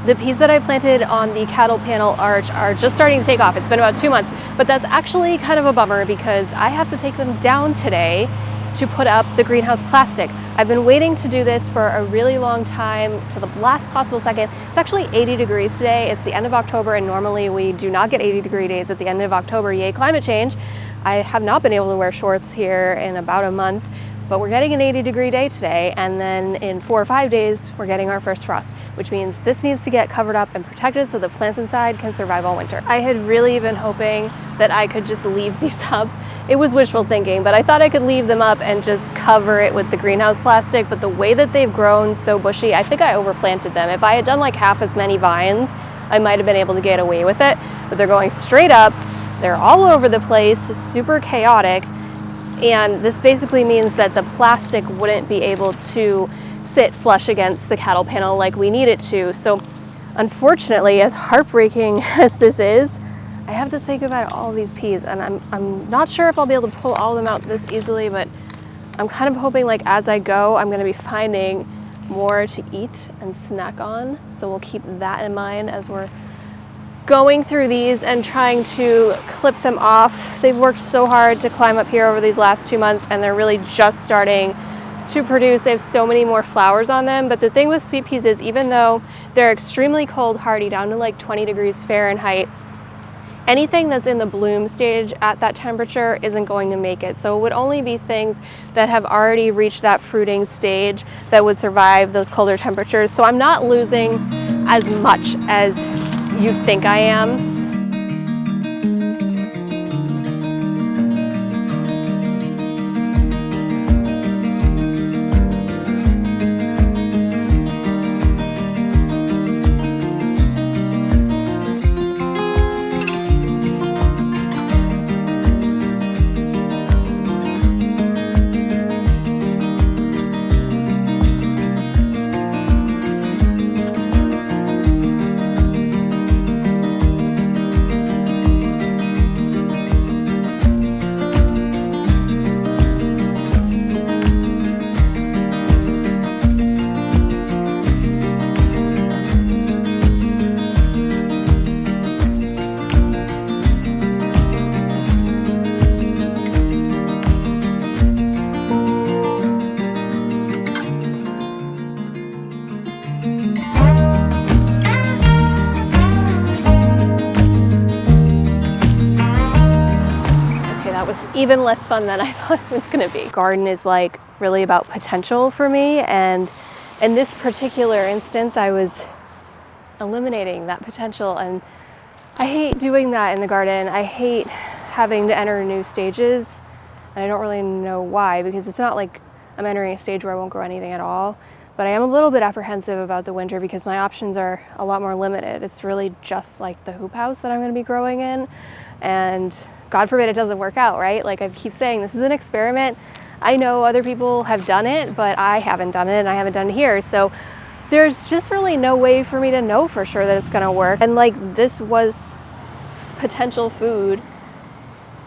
The peas that I planted on the cattle panel arch are just starting to take off. It's been about 2 months, but that's actually kind of a bummer because I have to take them down today to put up the greenhouse plastic. I've been waiting to do this for a really long time, to the last possible second. It's actually 80 degrees today. It's the end of October, and normally we do not get 80-degree days at the end of October. Yay, climate change. I have not been able to wear shorts here in about a month, but we're getting an 80-degree day today, and then in 4 or 5 days, we're getting our first frost, which means this needs to get covered up and protected so the plants inside can survive all winter. I had really been hoping that I could just leave these up. It was wishful thinking, but I thought I could leave them up and just cover it with the greenhouse plastic, but the way that they've grown so bushy, I think I overplanted them. If I had done like half as many vines, I might have been able to get away with it, but they're going straight up, they're all over the place, super chaotic, and this basically means that the plastic wouldn't be able to sit flush against the cattle panel like we need it to. So unfortunately, as heartbreaking as this is, I have to say goodbye to all of these peas, and I'm not sure if I'll be able to pull all of them out this easily, but I'm kind of hoping like as I go, I'm gonna be finding more to eat and snack on. So we'll keep that in mind as we're going through these and trying to clip them off. They've worked so hard to climb up here over these last 2 months, and they're really just starting to produce. They have so many more flowers on them, but the thing with sweet peas is even though they're extremely cold hardy, down to like 20 degrees Fahrenheit, anything that's in the bloom stage at that temperature isn't going to make it. So it would only be things that have already reached that fruiting stage that would survive those colder temperatures. So I'm not losing as much as you'd think I am. Even less fun than I thought it was going to be. Garden is like really about potential for me, and in this particular instance I was eliminating that potential, and I hate doing that in the garden. I hate having to enter new stages, and I don't really know why, because it's not like I'm entering a stage where I won't grow anything at all, but I am a little bit apprehensive about the winter because my options are a lot more limited. It's really just like the hoop house that I'm going to be growing in, and God forbid it doesn't work out, right? Like I keep saying, this is an experiment. I know other people have done it, but I haven't done it, and I haven't done it here. So there's just really no way for me to know for sure that it's gonna work. And like this was potential food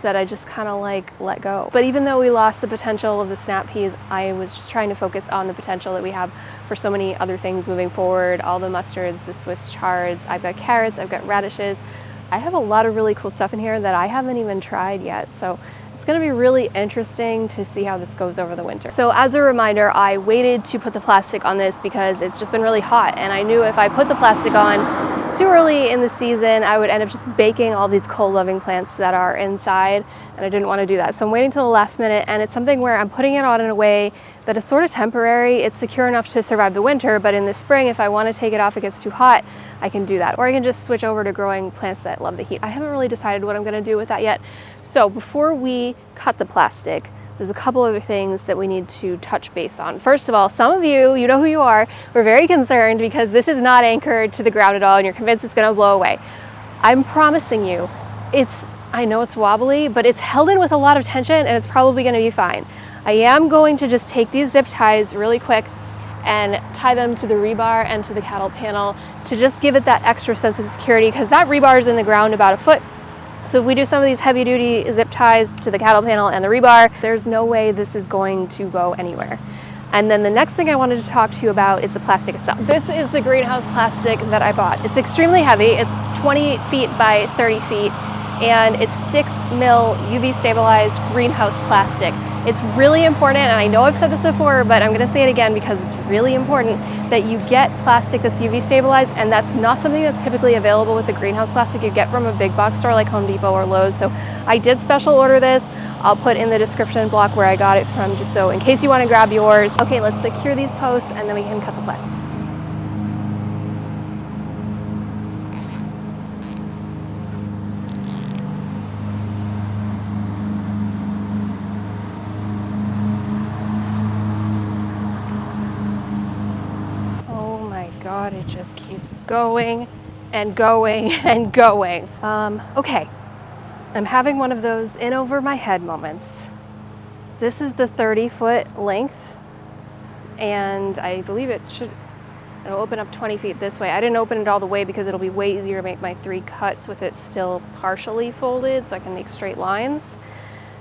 that I just kind of like let go. But even though we lost the potential of the snap peas, I was just trying to focus on the potential that we have for so many other things moving forward. All the mustards, the Swiss chards, I've got carrots, I've got radishes. I have a lot of really cool stuff in here that I haven't even tried yet. So it's gonna be really interesting to see how this goes over the winter. So as a reminder, I waited to put the plastic on this because it's just been really hot, and I knew if I put the plastic on too early in the season, I would end up just baking all these cold-loving plants that are inside, and I didn't want to do that. So I'm waiting till the last minute, and it's something where I'm putting it on in a way that is sort of temporary. It's secure enough to survive the winter, but in the spring, if I want to take it off, it gets too hot, I can do that. Or I can just switch over to growing plants that love the heat. I haven't really decided what I'm going to do with that yet. So before we cut the plastic, there's a couple other things that we need to touch base on. First of all, some of you, you know who you are, we're very concerned because this is not anchored to the ground at all and you're convinced it's gonna blow away. I'm promising you, I know it's wobbly, but it's held in with a lot of tension and it's probably gonna be fine. I am going to just take these zip ties really quick and tie them to the rebar and to the cattle panel to just give it that extra sense of security, because that rebar is in the ground about a foot. So if we do some of these heavy duty zip ties to the cattle panel and the rebar, there's no way this is going to go anywhere. And then the next thing I wanted to talk to you about is the plastic itself. This is the greenhouse plastic that I bought. It's extremely heavy. It's 28 feet by 30 feet, and it's 6 mil UV stabilized greenhouse plastic. It's really important, and I know I've said this before, but I'm gonna say it again because it's really important that you get plastic that's UV stabilized, and that's not something that's typically available with the greenhouse plastic you get from a big box store like Home Depot or Lowe's. So I did special order this. I'll put in the description block where I got it from, just so in case you want to grab yours. Okay, let's secure these posts and then we can cut the plastic. Oh my God, it just keeps going and going and going. Okay. I'm having one of those in over my head moments. This is the 30-foot length, and I believe it'll open up 20 feet this way. I didn't open it all the way because it'll be way easier to make my 3 cuts with it still partially folded so I can make straight lines.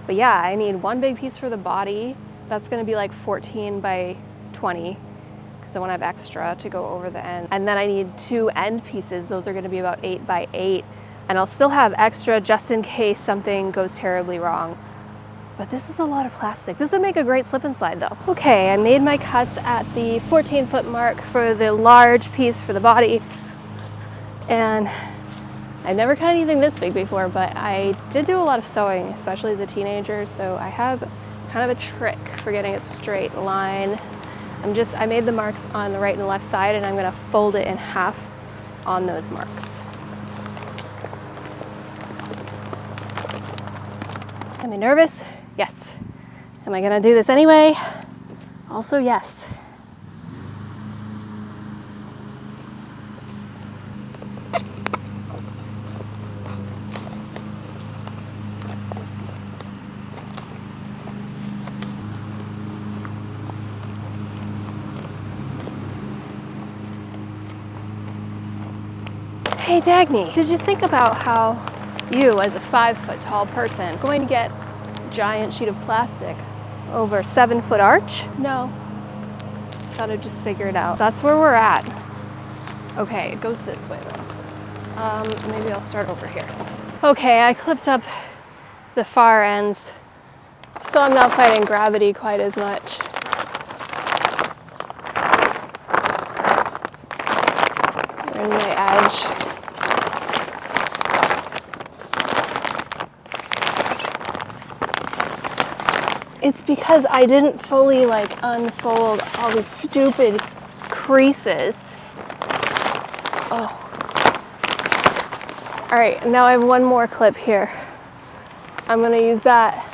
But yeah, I need one big piece for the body. That's gonna be like 14 by 20 because I wanna have extra to go over the end. And then I need 2 end pieces. Those are gonna be about 8 by 8. And I'll still have extra just in case something goes terribly wrong. But this is a lot of plastic. This would make a great slip and slide though. Okay, I made my cuts at the 14-foot mark for the large piece for the body. And I've never cut anything this big before, but I did do a lot of sewing, especially as a teenager. So I have kind of a trick for getting a straight line. I made the marks on the right and left side, and I'm gonna fold it in half on those marks. Am I nervous? Yes. Am I gonna do this anyway? Also, yes. Hey Dagny, did you think about how you, as a 5-foot tall person, going to get a giant sheet of plastic over a 7-foot arch? No. Gotta just figure it out. That's where we're at. Okay, it goes this way though. Maybe I'll start over here. Okay, I clipped up the far ends, so I'm not fighting gravity quite as much. There's my edge. It's because I didn't fully unfold all these stupid creases. Oh. All right, now I have one more clip here. I'm gonna use that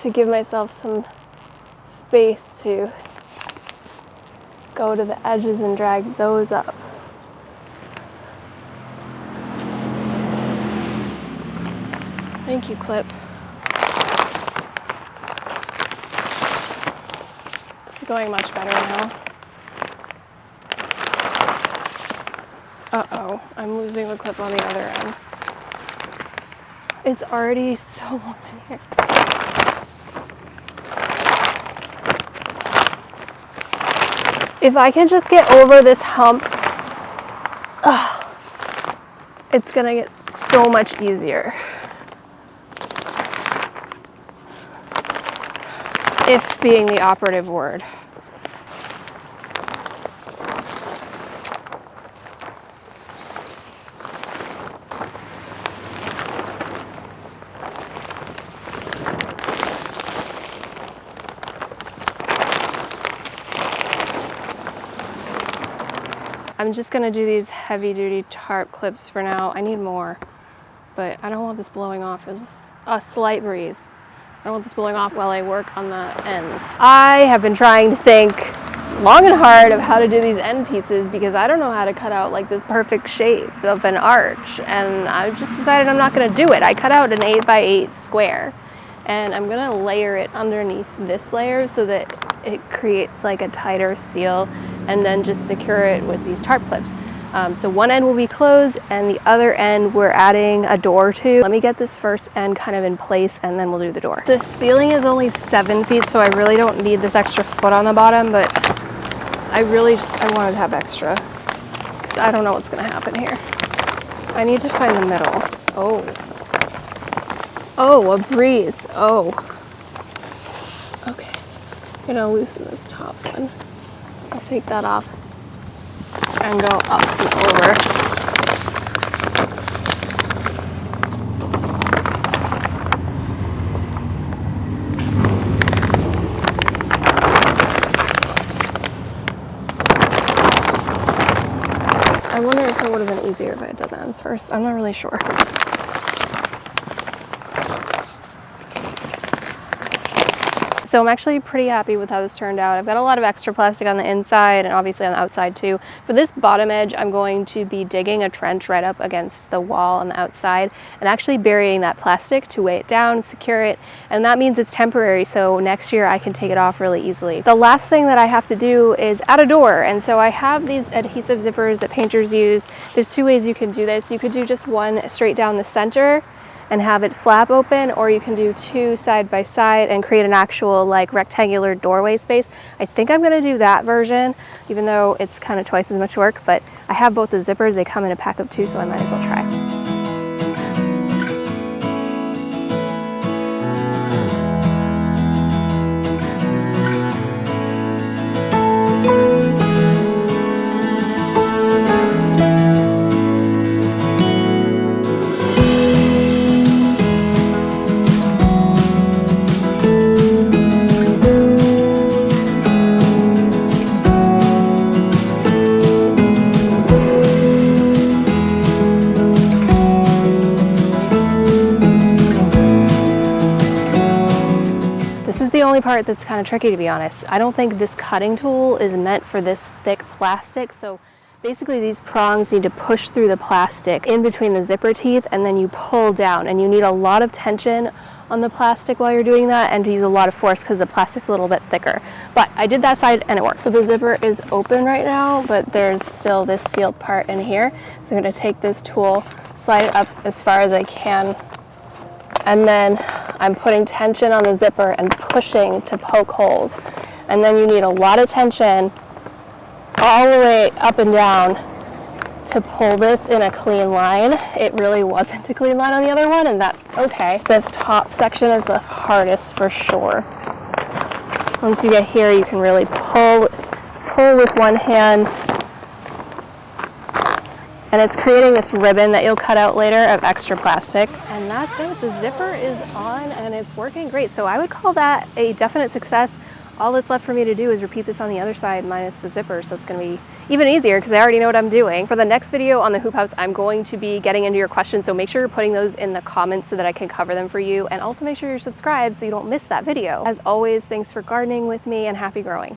to give myself some space to go to the edges and drag those up. Thank you, clip. Going much better now. Uh-oh, I'm losing the clip on the other end. It's already so warm in here. If I can just get over this hump, it's gonna get so much easier. If being the operative word. I'm just gonna do these heavy duty tarp clips for now. I need more, but I don't want this blowing off. It's a slight breeze. I don't want this blowing off while I work on the ends. I have been trying to think long and hard of how to do these end pieces because I don't know how to cut out this perfect shape of an arch, and I've just decided I'm not gonna do it. I cut out an 8 by 8 square, and I'm gonna layer it underneath this layer so that it creates a tighter seal, and then just secure it with these tarp clips. So one end will be closed and the other end we're adding a door to. Let me get this first end kind of in place and then we'll do the door. The ceiling is only 7 feet, so I really don't need this extra foot on the bottom, but I wanted to have extra because I don't know what's gonna happen here. I need to find the middle. Oh, a breeze. Oh. Okay, I'm gonna loosen this top one. I'll take that off and go up and over. I wonder if it would have been easier if I had done that ends first. I'm not really sure. So I'm actually pretty happy with how this turned out. I've got a lot of extra plastic on the inside and obviously on the outside too. For this bottom edge, I'm going to be digging a trench right up against the wall on the outside and actually burying that plastic to weigh it down, secure it, and that means it's temporary, so next year I can take it off really easily. The last thing that I have to do is add a door, and so I have these adhesive zippers that painters use. There's 2 ways you can do this. You could do just one straight down the center and have it flap open, or you can do 2 side by side and create an actual like rectangular doorway space. I think I'm gonna do that version, even though it's kind of twice as much work, but I have both the zippers. They come in a pack of 2, so I might as well try. This is the only part that's kind of tricky, to be honest. I don't think this cutting tool is meant for this thick plastic, so basically these prongs need to push through the plastic in between the zipper teeth, and then you pull down, and you need a lot of tension on the plastic while you're doing that and to use a lot of force because the plastic's a little bit thicker. But I did that side and it worked. So the zipper is open right now, but there's still this sealed part in here. So I'm going to take this tool, slide it up as far as I can, and then I'm putting tension on the zipper and pushing to poke holes. And then you need a lot of tension all the way up and down to pull this in a clean line. It really wasn't a clean line on the other one, and that's okay. This top section is the hardest for sure. Once you get here, you can really pull with one hand, and it's creating this ribbon that you'll cut out later of extra plastic. And that's it. The zipper is on and it's working great. So I would call that a definite success. All that's left for me to do is repeat this on the other side minus the zipper, so it's going to be even easier because I already know what I'm doing. For the next video on the hoop house, I'm going to be getting into your questions, so make sure you're putting those in the comments so that I can cover them for you, and also make sure you're subscribed so you don't miss that video. As always, thanks for gardening with me and happy growing.